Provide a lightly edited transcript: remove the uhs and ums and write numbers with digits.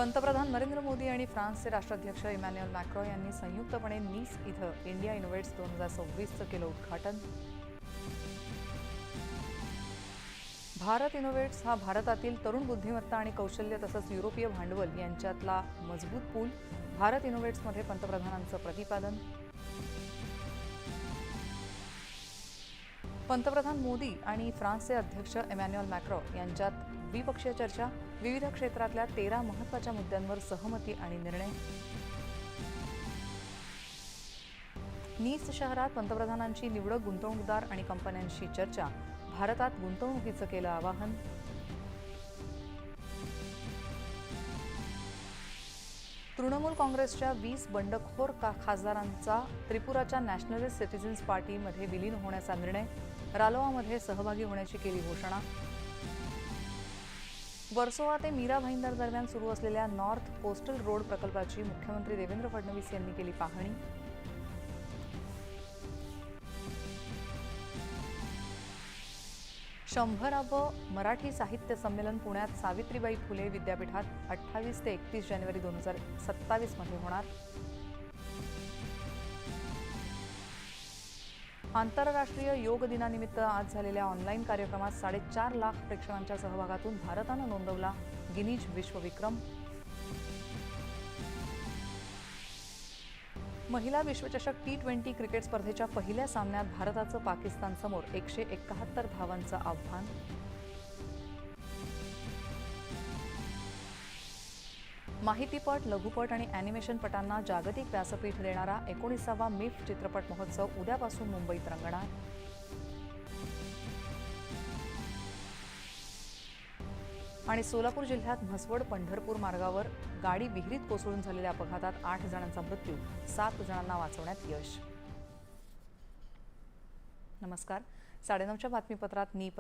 पंतप्रधान नरेंद्र मोदी आणि फ्रान्सचे राष्ट्राध्यक्ष इमॅन्युएल मॅक्रो यांनी संयुक्तपणे नीस इथं इंडिया इनोव्हेट्स 2026चं केलं उद्घाटन। भारत इनोव्हेट्स हा भारतातील तरुण बुद्धिमत्ता आणि कौशल्य तसंच युरोपीय भांडवल यांच्यातला मजबूत पूल। भारत इनोव्हेट्समध्ये पंतप्रधानांचं प्रतिपादन। पंतप्रधान मोदी आणि फ्रान्सचे अध्यक्ष इमॅन्युएल मॅक्रो यांच्यात द्विपक्षीय चर्चा। विविध क्षेत्रातल्या 13 महत्त्वाच्या मुद्द्यांवर सहमती आणि निर्णय। नीस शहरात पंतप्रधानांची निवडक गुंतवणूकदार आणि कंपन्यांशी चर्चा। भारतात गुंतवणुकीचं केलं आवाहन। तृणमूल काँग्रेसच्या 20 बंडखोर खासदारांचा त्रिपुराच्या नॅशनलिस्ट सिटीझन्स पार्टीमध्ये विलीन होण्याचा निर्णय। रालोआमध्ये सहभागी होण्याची केली घोषणा। वर्सोवा ते मीरा भाईंदर दरम्यान सुरू असलेल्या नॉर्थ कोस्टल रोड प्रकल्पाची मुख्यमंत्री देवेंद्र फडणवीस यांनी केली पाहणी। 100वे मराठी साहित्य संमेलन पुण्यात सावित्रीबाई फुले विद्यापीठात 28 ते 31 जानेवारी 2027 मध्ये होणार। आंतरराष्ट्रीय योग दिनानिमित्त आज झालेल्या ऑनलाईन कार्यक्रमात 4.5 लाख प्रेक्षकांच्या सहभागातून भारतानं नोंदवला गिनीज विश्वविक्रम। महिला विश्वचषक T20 क्रिकेट स्पर्धेच्या पहिल्या सामन्यात भारताचं पाकिस्तानसमोर 171 धावांचं आव्हान। माहितीपट, लघुपट आणि ॲनिमेशनपटांना जागतिक व्यासपीठ देणारा 19वा मिफ चित्रपट महोत्सव उद्यापासून मुंबईत रंगणार। आणि सोलापूर जिल्ह्यात म्हसवड पंढरपूर मार्गावर गाडी विहिरीत कोसळून झालेल्या अपघातात 8 जणांचा मृत्यू, 7 जणांना वाचवण्यात यश। नमस्कार, 9:30च्या बातमीपत्रात मी